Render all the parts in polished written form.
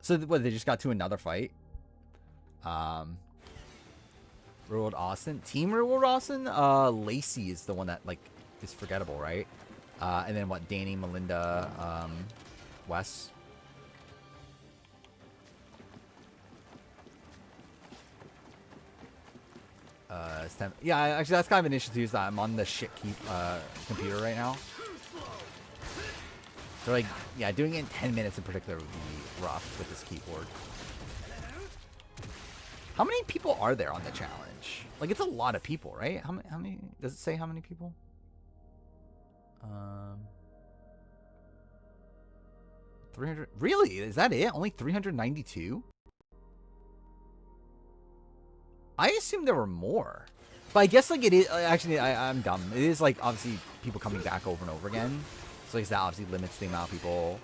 So what, they just got to another fight. Real World Austin. Team Real World Austin? Lacey is the one that, like, is forgettable, right? And then what, Danny, Melinda, Wes. Yeah, actually, that's kind of an issue too, is that I'm on the shit computer right now. So, like, yeah, doing it in 10 minutes in particular would be rough with this keyboard. How many people are there on the challenge? Like, it's a lot of people, right? How many? Does it say how many people? 300. Really? Is that it? Only 392? I assumed there were more. But I guess, like, it is... Actually, I'm dumb. It is, like, obviously people coming back over and over again. So, like, that obviously limits the amount of people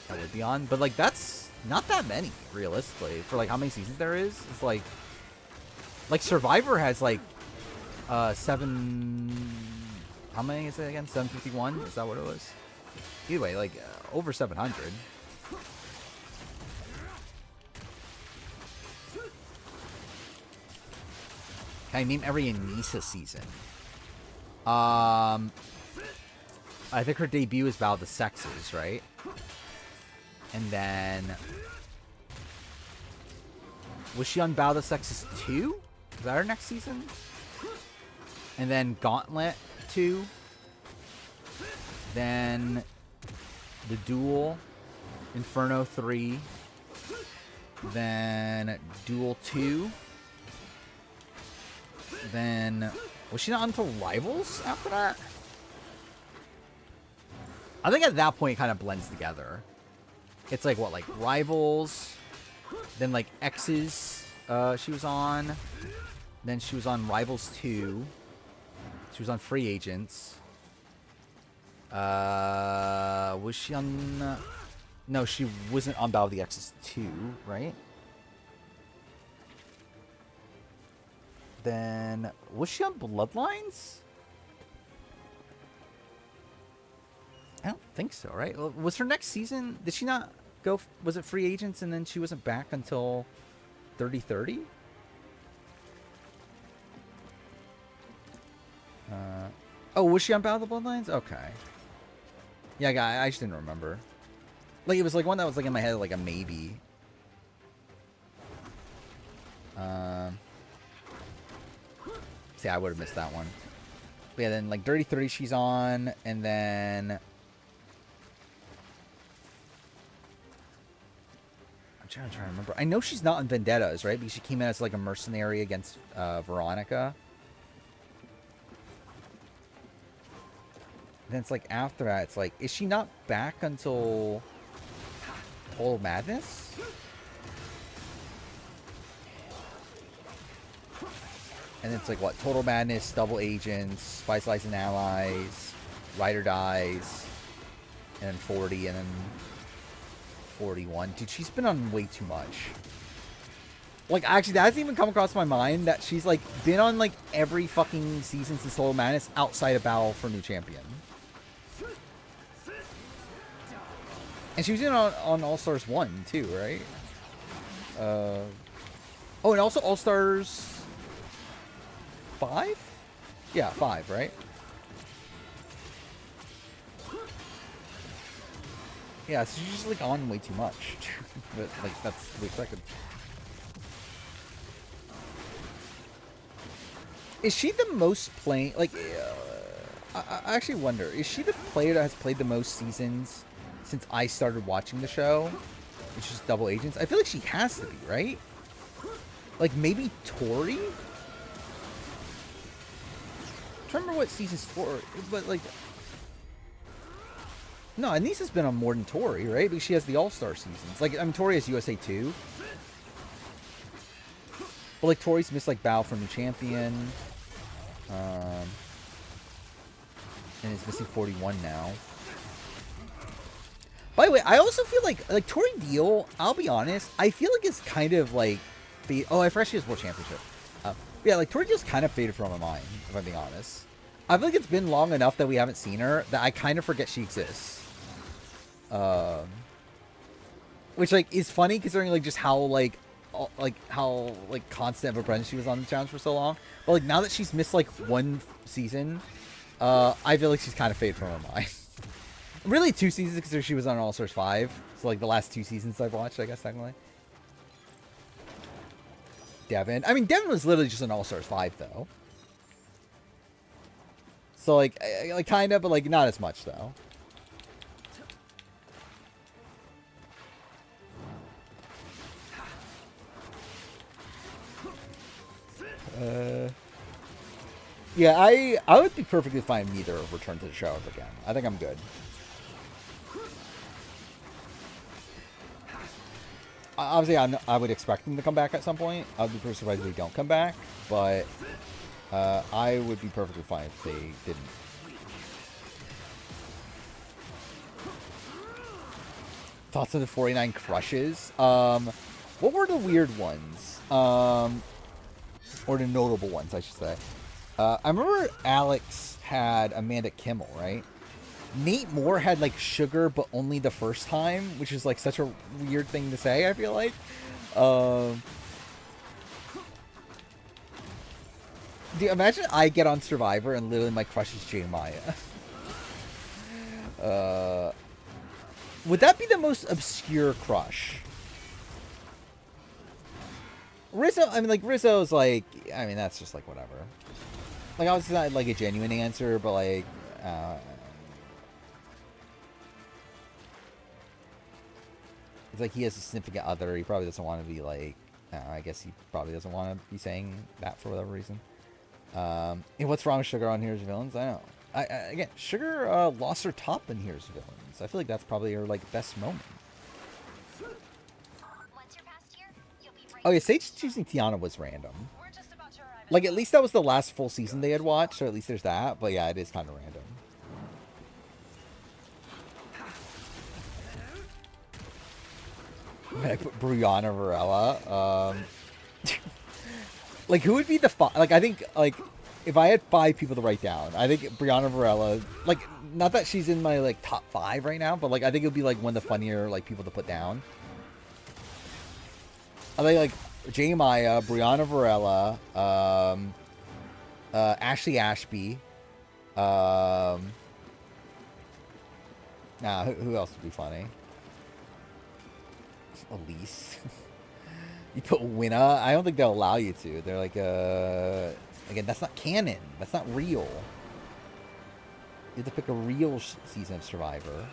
that would be on. But, like, that's not that many, realistically. For, like, how many seasons there is. It's, like... Like, Survivor has, like, 7... How many is it again? 751? Is that what it was? Either way, like, over 700. Can I name every Anissa season? I think her debut is Battle of the Sexes, right? And then... Was she on Battle of the Sexes 2? Is that her next season? And then Gauntlet 2. Then... The Duel. Inferno 3. Then... Duel 2. Then... Was she not until Rivals after that? I think at that point it kind of blends together. It's like, what, like Rivals... Then, like, X's, she was on. Then she was on Rivals 2. She was on Free Agents. Was she on... No, she wasn't on Battle of the X's 2, right? Then... Was she on Bloodlines? I don't think so, right? Was her next season... Did she not... Go, was it Free Agents and then she wasn't back until 3030? Oh, was she on Battle of the Bloodlines? Okay. Yeah, I just didn't remember. Like, it was like one that was like in my head, like a maybe. See, I would have missed that one. But yeah, then like Dirty 30 she's on, and then... I'm trying to remember. I know she's not on Vendettas, right? Because she came in as like a mercenary against Veronica. And then it's like after that, it's like, is she not back until Total Madness? And it's like what? Total Madness, Double Agents, Spice Lies and Allies, Ride or Dies, and then 40, and then 41. Dude, she's been on way too much. Like, actually, that hasn't even come across my mind that she's, like, been on, like, every fucking season since Total Madness outside of Battle for New Champion. And she was in on All-Stars 1, too, right? Oh, and also All-Stars 5? Yeah, 5, right? Yeah, so she's just, like, on way too much. But, like, that's to be expected. Is she the most playing... Like, I actually wonder. Is she the player that has played the most seasons since I started watching the show? Which is Double Agents? I feel like she has to be, right? Like, maybe Tori? I'm trying to remember what season's for. But, like... No, Anissa's been on more than Tori, right? Because she has the All-Star seasons. Like, I mean, Tori has USA 2. But, like, Tori's missed, like, Battle for New Champion. And is missing 41 now. By the way, I also feel like Tori Deal, I'll be honest, I feel like it's kind of, like... Oh, I forgot she has World Championship. Yeah, like, Tori Deal's kind of faded from my mind, if I'm being honest. I feel like it's been long enough that we haven't seen her that I kind of forget she exists. which like is funny considering like just how like constant of a presence she was on the challenge for so long. But like now that she's missed like one season, I feel like she's kind of faded from her mind. Really 2 seasons because she was on All Stars 5. So like the last 2 seasons I've watched, I guess technically. Devin. I mean, Devin was literally just an All Stars 5 though. So like kind of, but like not as much though. Yeah, I would be perfectly fine with neither of Return to the Show again. I think I'm good. Obviously, I would expect them to come back at some point. I would be pretty surprised if they don't come back, but I would be perfectly fine if they didn't. Thoughts on the 49 crushes? What were the weird ones? Or the notable ones, I should say. I remember Alex had Amanda Kimmel, right? Nate Moore had like Sugar, but only the first time, which is like such a weird thing to say, I feel like. Dude, imagine I get on Survivor and literally my crush is J Maya. Would that be the most obscure crush? Rizzo, I mean, like, Rizzo's like, I mean, that's just like whatever. Like, obviously not like a genuine answer, but like, it's like he has a significant other. He probably doesn't want to be like, I guess he probably doesn't want to be saying that for whatever reason. And what's wrong with Sugar on Here's Villains? I don't know. Again, Sugar lost her top in Here's Villains. I feel like that's probably her like best moment. Oh yeah, Sage choosing Tiana was random. Like at least that was the last full season they had watched, so at least there's that. But yeah, it is kind of random. I put Brianna Varela. Like who would be the like I think like if I had 5 people to write down, I think Brianna Varela, like not that she's in my like top 5 right now, but like I think it would be like one of the funnier like people to put down. I think like J Maya, Brianna Varela, Ashley Ashby. Nah, who else would be funny? Elise. You put Winna. I don't think they'll allow you to. They're like, again, that's not canon. That's not real. You have to pick a real season of Survivor.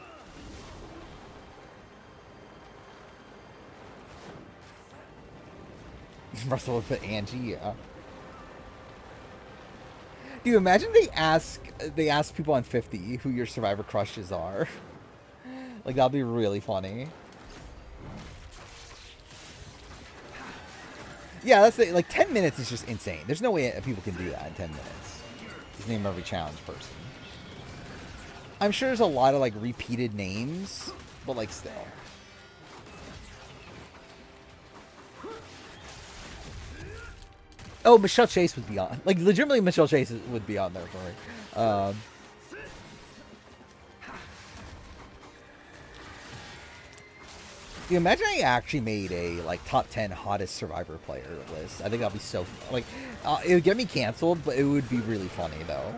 Russell would put Angie, yeah. Do you imagine they ask people on 50 who your Survivor crushes are? Like, that'd be really funny. Yeah, that's it. Like 10 minutes is just insane. There's no way people can do that in 10 minutes. Just name every challenge person. I'm sure there's a lot of like repeated names, but like still. Oh, Michelle Chase would be on. Like legitimately, Michelle Chase would be on there for me. You imagine I actually made a like top 10 hottest Survivor player list. I think that'd be so like it would get me canceled, but it would be really funny though.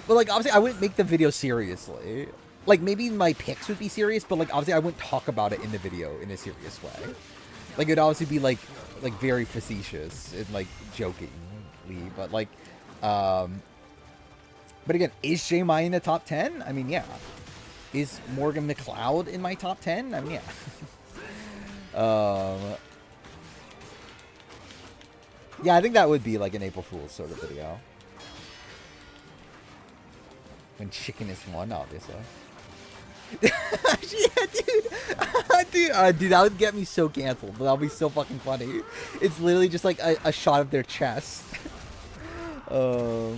But like obviously I wouldn't make the video seriously. Like maybe my picks would be serious, but like obviously I wouldn't talk about it in the video in a serious way. Like it'd obviously be like very facetious and like jokingly, but like but again, is J Maya in the top 10? I mean, yeah. Is Morgan McLeod in my top 10? I mean, yeah. Yeah, I think that would be like an April Fool's sort of video. When chicken is one, obviously. Yeah, dude, that would get me so canceled. But that would be so fucking funny. It's literally just like a shot of their chest. Do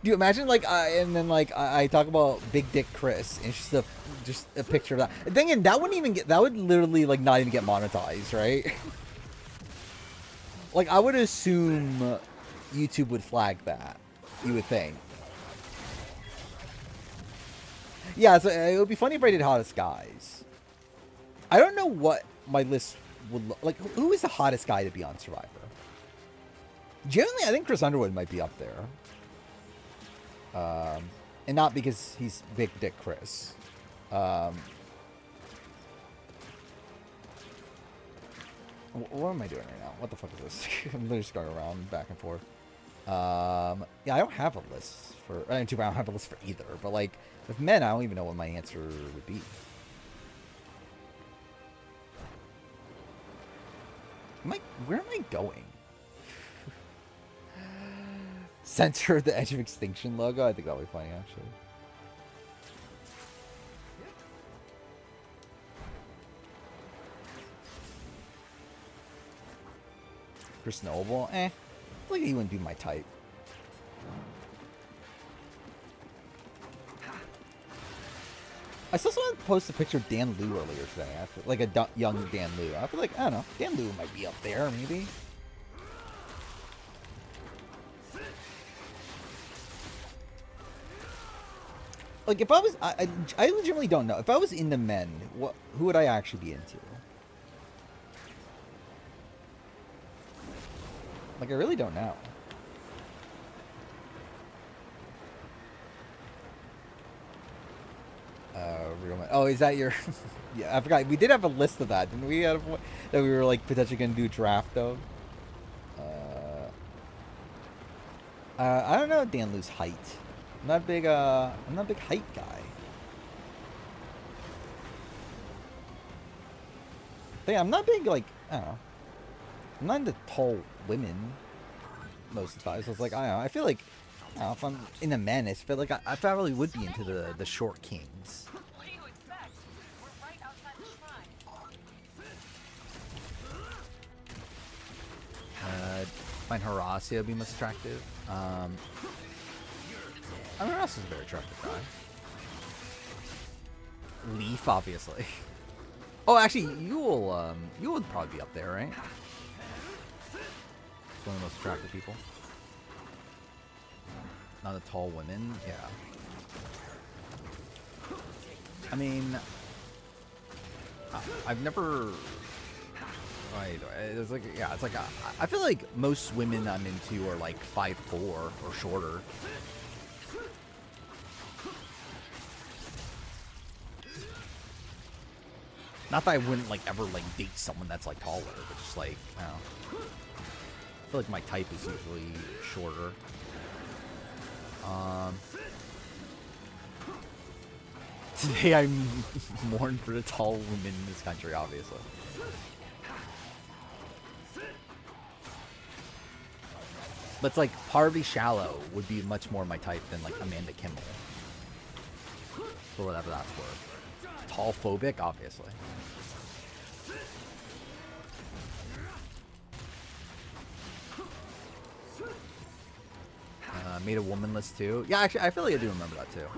you imagine like and then like I talk about Big Dick Chris and it's just a picture of that. And then that wouldn't even get, that would literally like not even get monetized, right? Like I would assume YouTube would flag that. You would think. Yeah, so it would be funny if I did hottest guys. I don't know what my list would look like. Who is the hottest guy to be on Survivor? Generally, I think Chris Underwood might be up there. And not because he's Big Dick Chris. What am I doing right now? What the fuck is this? I'm literally just going around back and forth. Yeah, I don't have a list for... I don't have a list for either. But, like, with men, I don't even know what my answer would be. Where am I going? Center the Edge of Extinction logo? I think that'll be funny, actually. Chris Noble? I feel like he wouldn't be my type. I saw someone post a picture of Dan Liu earlier today. I feel like a young Dan Liu. I feel like, I don't know, Dan Liu might be up there, maybe. Like, if I was... I legitimately don't know. If I was into men, who would I actually be into? Like, I really don't know. Oh, is that your... Yeah, I forgot. We did have a list of that, didn't we? That we were, like, potentially going to do a draft of. I don't know Dan Liu's height. I'm not a big height guy. I'm not big, like, I don't know. I'm not into tall women most of the time. So it's like, I don't know. I feel like, I don't know, if I'm into men, I feel like I probably would be into the short kings. What do you expect? We're right outside the shrine. Find Horacio be most attractive. I mean, Horacio's a very attractive guy. Leaf, obviously. Oh, actually, you would probably be up there, right? It's one of the most attractive people. Not a tall women, yeah. I mean, I've never. Right, it's like, yeah, it's like I feel like most women I'm into are like 5'4" or shorter. Not that I wouldn't like ever like date someone that's like taller, but just like, I don't know. I feel like my type is usually shorter. Today I mourn for the tall women in this country, obviously. But it's like Harvey Shallow would be much more my type than like Amanda Kimmel. For whatever that's worth. Tall phobic, obviously. Made a woman list too. Yeah, actually, I feel like I do remember that too.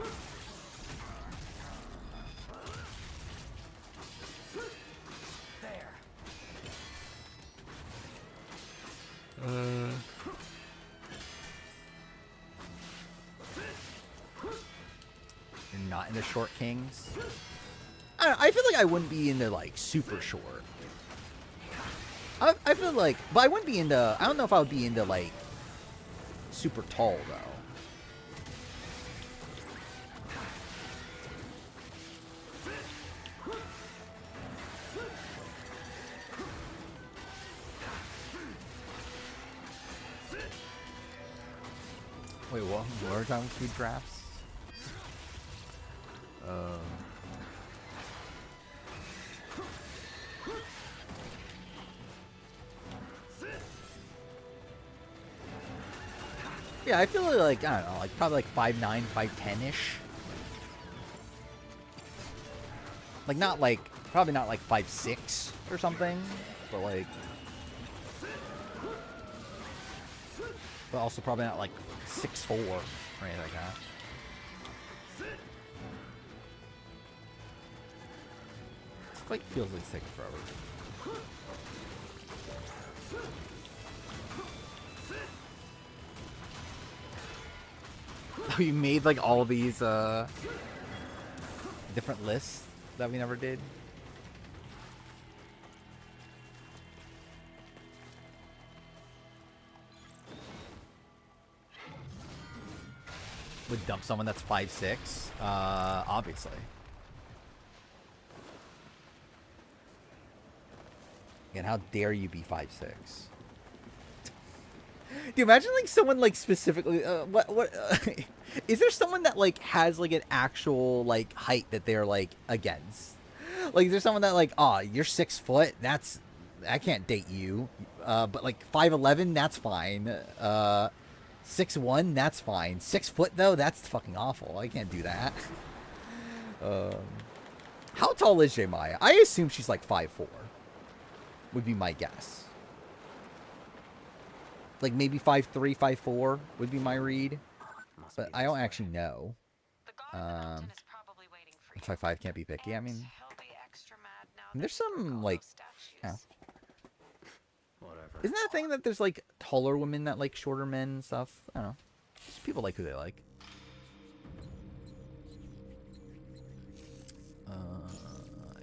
You're not into short kings? I don't know, I feel like I wouldn't be into like super short. I feel like, but I wouldn't be into, I don't know if I would be into like super tall though. Wait, what? What are time with drafts? Yeah, I feel like, I don't know, like probably like 5'9", 5'10"-ish. Like not like, probably not like 5'6" or something, but like, but also probably not like 6'4" or anything like that. This fight feels like it's taking forever. Oh, you made like all these different lists that we never did. Would dump someone that's 5'6", obviously. And how dare you be 5'6"? Do you imagine like someone like specifically? What? Is there someone that like has like an actual like height that they're like against? Like, is there someone that like, oh, you're 6 foot? I can't date you. But like 5'11", that's fine. 6'1", that's fine. 6 foot though, that's fucking awful. I can't do that. How tall is J Maya? I assume she's like 5'4". Would be my guess. Like maybe 5'3", 5'4" would be my read, but I don't actually know. The god of the mountain is probably waiting for you. 5'5" can't be picky. I mean, He'll be extra mad now there's that you broke some all like, those statues. Whatever. isn't that a thing that there's like taller women that like shorter men and stuff? I don't know. Just people like who they like.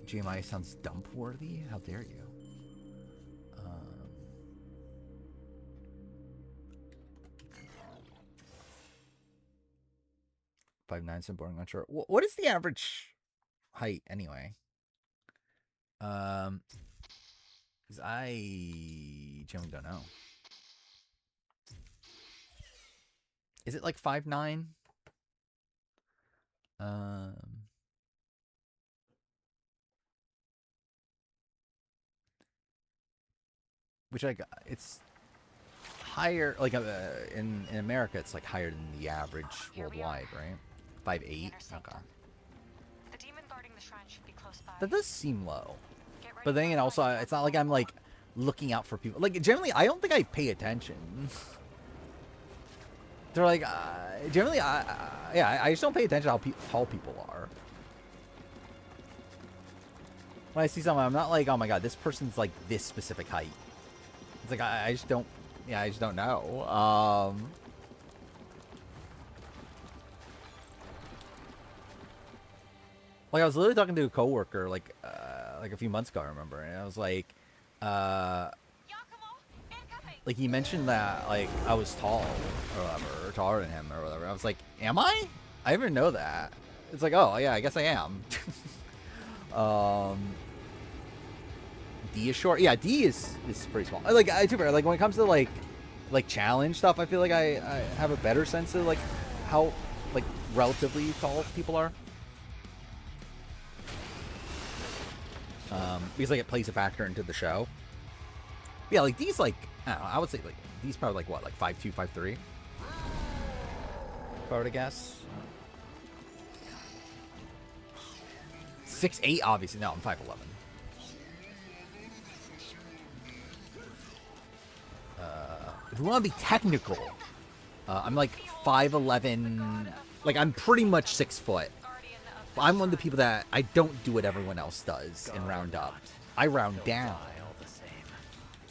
GMI sounds dump worthy. How dare you? 5'9", some boring, not sure. What is the average height anyway? 'Cause I generally don't know. Is it like 5'9"? Which it's higher, like in America, it's like higher than the average worldwide, right? 5'8". Okay. The demon guarding the shrine should be close by. That does seem low. Get ready But then for again, a also, fight. it's not like I'm like looking out for people. Like generally, I don't think I pay attention. They're like, generally, yeah, I just don't pay attention to how tall people are. When I see someone, I'm not like, oh my god, this person's like this specific height. It's like I just don't, yeah, I just don't know. Like I was literally talking to a coworker like a few months ago, I remember, and I was like, Yakumo, incoming. like he mentioned that like I was tall or whatever, or taller than him or whatever. I was like, am I? I didn't even know that. It's like, oh yeah, I guess I am. D is short. Yeah, D is pretty small. Like too bad. Like when it comes to like challenge stuff, I feel like I have a better sense of like how like relatively tall people are. Because like it plays a factor into the show. Yeah, like D's like, I don't know, I would say like D's probably like what, like 5'2", 5'3". If I were to guess. 6'8", obviously. No, I'm 5'11". If we want to be technical, I'm like 5'11". Like I'm pretty much 6 foot. I'm one of the people that I don't do what everyone else does and round up. I round down.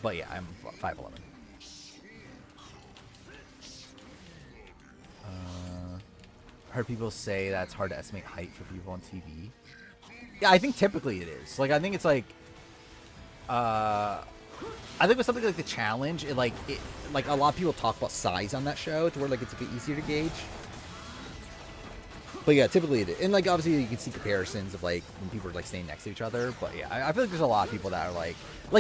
But yeah, I'm 5'11". Heard people say that's hard to estimate height for people on TV. Yeah, I think typically it is. Like, I think it's like, I think with something like The Challenge, like a lot of people talk about size on that show to where like it's a bit easier to gauge. But yeah, typically it is. And like obviously you can see comparisons of like when people are like staying next to each other. But yeah, I feel like there's a lot of people that are like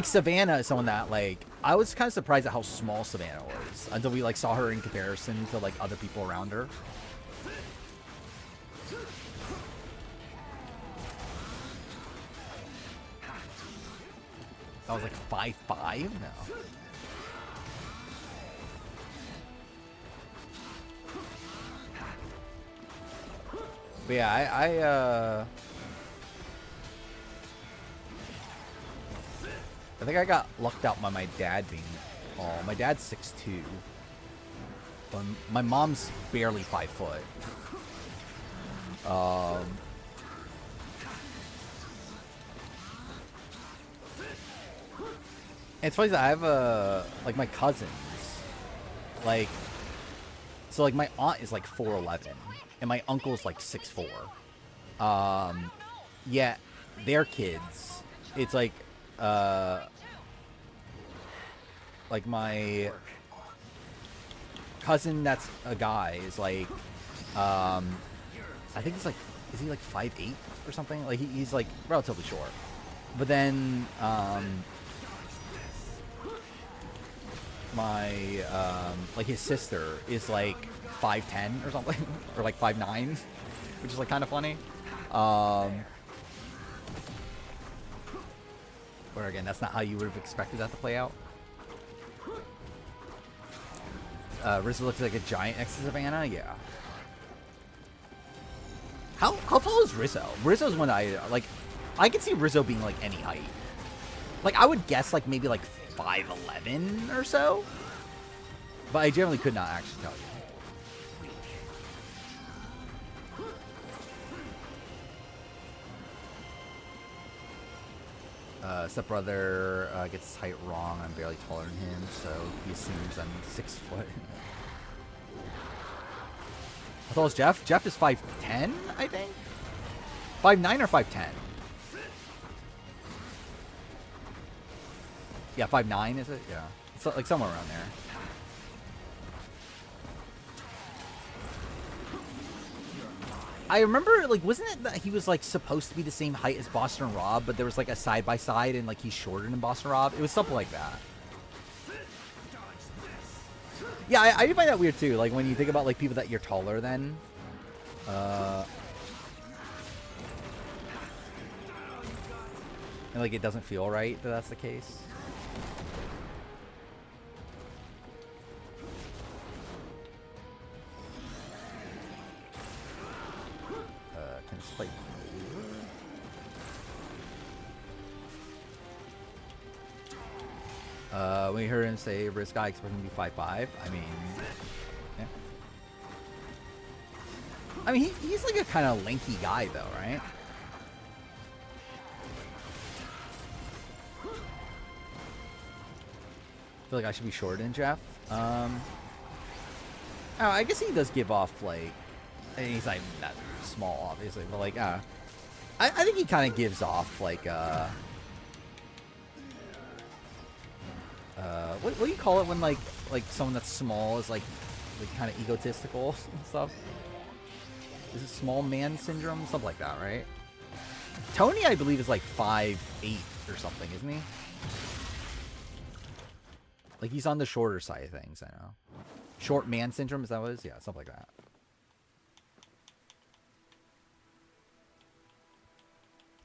Savannah is someone that like I was kind of surprised at how small Savannah was until we like saw her in comparison to like other people around her. I was like 5'5"? No. But yeah, I think I got lucked out by my dad being tall. My dad's 6'2". But my mom's barely 5 foot. It's funny that I have like my cousins, like, so like my aunt is like 4'11", and my uncle's like 6'4". yeah, their kids. It's like my cousin that's a guy is like, I think he's like, is he like 5'8" or something? Like he's like relatively short. But then my like his sister is like 5'10" or something, or like 5'9", which is like kind of funny. Or again, that's not how you would have expected that to play out. Rizzo looks like a giant next to Savannah. Yeah. How tall is Rizzo? Rizzo's one I like. I could see Rizzo being like any height. Like I would guess like maybe like 5'11" or so. But I generally could not actually tell you. Stepbrother gets his height wrong. I'm barely taller than him, so he assumes I'm 6 foot. How tall is Jeff? Jeff is 5'10", I think? 5'9" or 5'10"? Yeah, 5'9", is it? Yeah. It's like somewhere around there. I remember, like, wasn't it that he was, like, supposed to be the same height as Boston Rob, but there was, like, a side-by-side, and, like, he's shorter than Boston Rob? It was something like that. Yeah, I do find that weird, too. Like, when you think about, like, people that you're taller than. And, like, it doesn't feel right that that's the case. Can this fight over? When you heard him say Risk guy expecting to be 5'5", I mean, yeah. I mean, he's like a kind of lanky guy, though, right? I feel like I should be shorter than Jeff. Oh, I guess he does give off, like, and he's like not small, obviously, but like, I think he kind of gives off like, what do you call it when like someone that's small is like kind of egotistical and stuff? Is it small man syndrome? Something like that, right? Tony, I believe, is like 5'8" or something, isn't he? Like he's on the shorter side of things, I know. Short man syndrome, is that what it is? Yeah, something like that.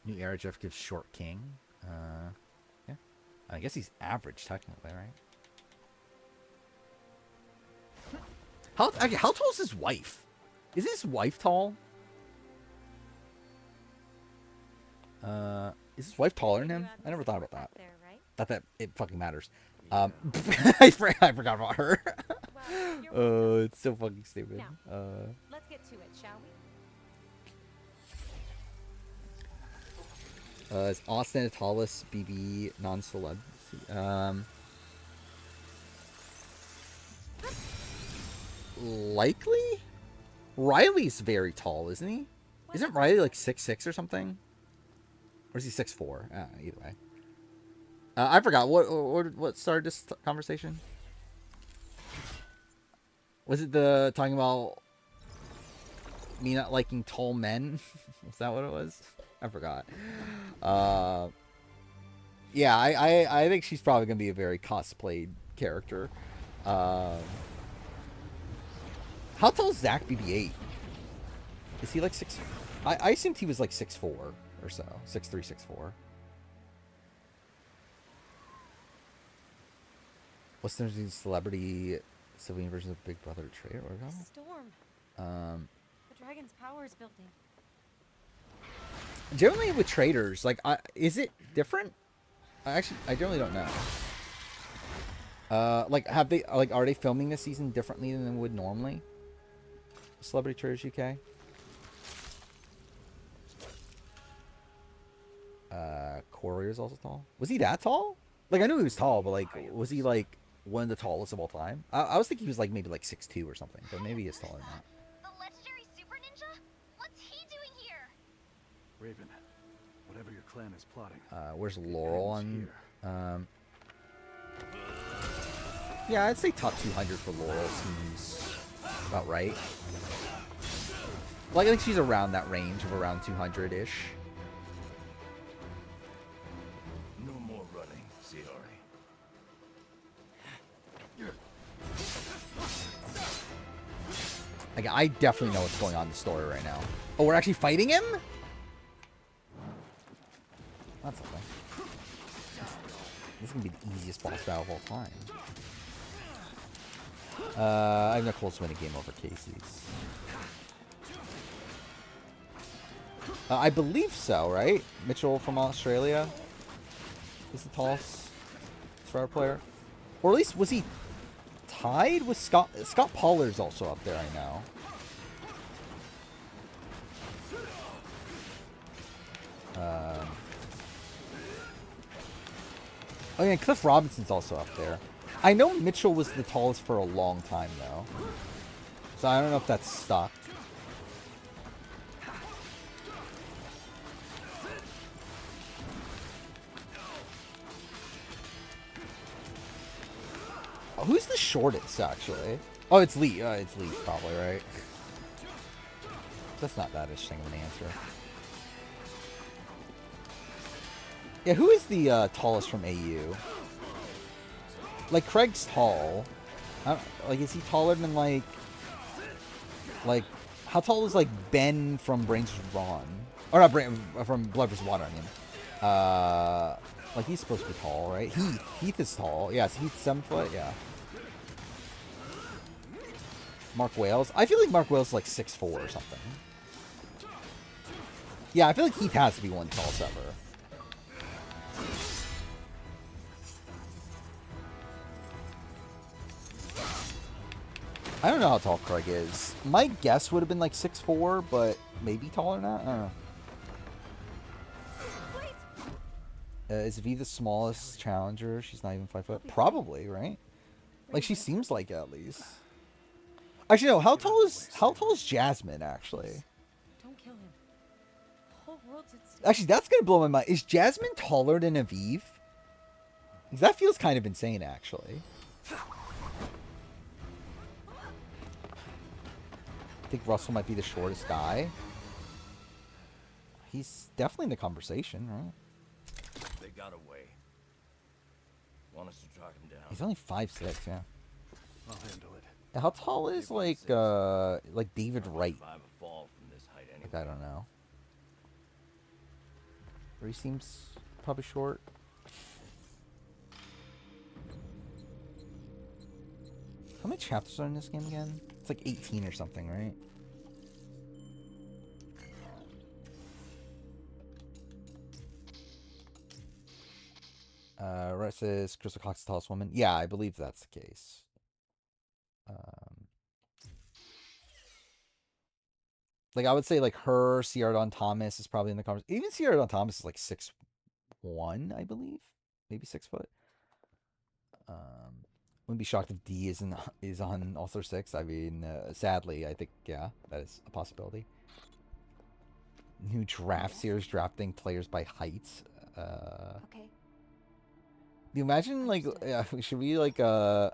New era Jeff gives short king. Yeah. I guess he's average technically, right? How tall is his wife? Is his wife tall? Is his wife taller than him? I never thought about that. Not that it fucking matters. I forgot about her. Oh, it's so fucking stupid. Let's get to it, shall we? Is Austin a tallest BB non-celeb? Likely? Riley's very tall, isn't he? Isn't Riley like 6'6" or something? Or is he 6'4"? Either way. I forgot. What started this conversation? Was it the talking about me not liking tall men? Was that what it was? I forgot. Yeah, I think she's probably gonna be a very cosplayed character. How tall is Zach BB-8? Is he like 6? I assumed he was like 6'4" or so, 6'3", 6'4". What's the celebrity civilian version of Big Brother Trader? Storm. The dragon's power is building. Generally with traders, like, is it different? I generally don't know. Like, are they filming this season differently than they would normally? Celebrity Traders UK. Corey is also tall. Was he that tall? Like, I knew he was tall, but like, was he like one of the tallest of all time? I was thinking he was like maybe like 6'2" or something, but maybe he's taller than that. The legendary super ninja? What's he doing here? Raven, clan is plotting. Where's Laurel Ends on? here. Yeah, I'd say top 200 for Laurel seems about right. Like, I think she's around that range of around 200-ish. No more running, Ciori. Like, I definitely know what's going on in the story right now. Oh, we're actually fighting him? That's something. This is gonna be the easiest boss battle of all time. I have Nicole's winning game over Casey's. I believe so, right? Mitchell from Australia is the tallest Survivor player. Or at least, was he tied with Scott? Scott Pollard's also up there, I know. Oh yeah, Cliff Robinson's also up there. I know Mitchell was the tallest for a long time, though. So I don't know if that's stuck. Oh, who's the shortest, actually? Oh, it's Lee. It's Lee, probably, right? That's not that interesting of an answer. Yeah, who is the tallest from AU? Like, Craig's tall. Like, is he taller than, like, how tall is, like, Ben from Brains vs. Brawn? Or not from Blood vs. Water, I mean. Like, he's supposed to be tall, right? Heath is tall. Yeah, is Heath 7 foot? Yeah. Mark Wales? I feel like Mark Wales is, like, 6'4" or something. Yeah, I feel like Heath has to be one tallest ever. I don't know how tall Craig is. My guess would have been like 6'4", but maybe taller than that. I don't know. Is V the smallest challenger? She's not even 5 foot. Probably, right? Like, she seems like it, at least. Actually, no. How tall is Jasmine? Actually, Don't kill him. The whole world's at stake. actually, that's gonna blow my mind. Is Jasmine taller than Aviv? Because that feels kind of insane, actually. I think Russell might be the shortest guy. He's definitely in the conversation, right? They got away. Want us to track him down? He's only 5'6", yeah. I'll handle it. How tall is like David Wright? Survive a fall from this height anyway. Like, I don't know. Or he seems probably short. How many chapters are in this game again? It's like 18 or something, right? Right, says Crystal Cox the tallest woman. Yeah, I believe that's the case. Like, I would say, like, her, Sierra Dawn Thomas is probably in the conversation. Even Sierra Dawn Thomas is, like, 6'1", I believe. Maybe 6 foot. Wouldn't be shocked if D is on All-Star 6. I mean, sadly, I think, yeah, that is a possibility. New draft series drafting players by height. Okay. Do you imagine, like, should we, like, yeah,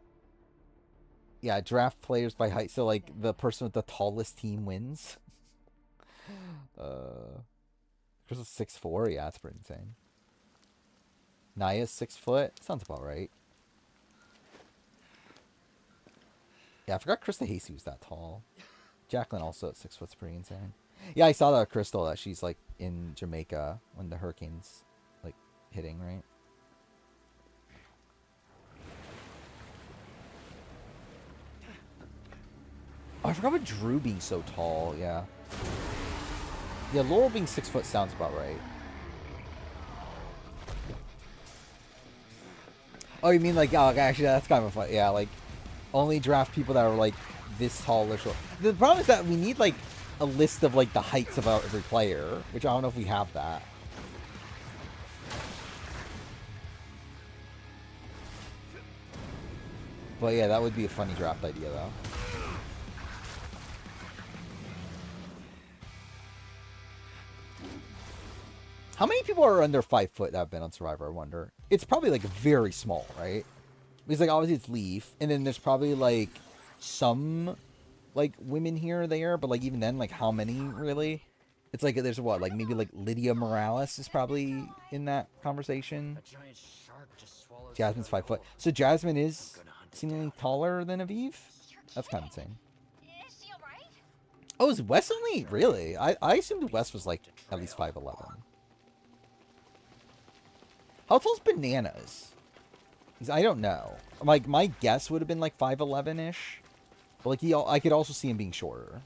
draft players by height, so, like, the person with the tallest team wins? Crystal's 6'4", yeah, that's pretty insane. Naya's 6 foot, sounds about right. Yeah, I forgot Krista Hasty was that tall. Jacqueline also at 6 foot's pretty insane. Yeah, I saw that Crystal, that she's, like, in Jamaica when the hurricane's, like, hitting, right? Oh, I forgot about Drew being so tall, yeah. Yeah, Laurel being 6 foot sounds about right. Oh, you mean like, oh, actually, that's kind of fun. Yeah, like, only draft people that are, like, this tall or short. The problem is that we need, like, a list of, like, the heights of every player, which I don't know if we have that. But yeah, that would be a funny draft idea, though. How many people are under 5 foot that have been on Survivor, I wonder? It's probably, like, very small, right? Because, like, obviously it's Leaf, and then there's probably, like, some, like, women here or there, but, like, even then, like, how many, really? It's like, there's what, like, maybe, like, Lydia Morales is probably in that conversation. A giant shark just swallowed. Jasmine's 5 foot. So Jasmine is seemingly taller than Aviv? That's kind of insane. Is she alright? Oh, is Wes only? Really? I assumed Wes was, like, at least 5'11". How tall's Bananas? 'Cause I don't know. Like, my guess would have been, like, 5'11"-ish. But, like, I could also see him being shorter.